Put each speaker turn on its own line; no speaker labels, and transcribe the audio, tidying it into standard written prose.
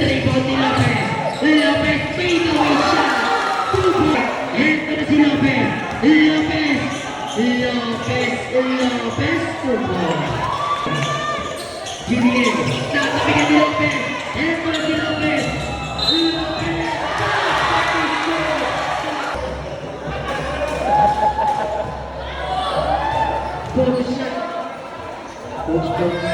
rebound ni Lopez. Lopez, fadeaway shot. Ito na si Lopez. Lopez, two point. Julien, tatabigan ni Lopez. Ito na si Lopez. Post shot. Post shot.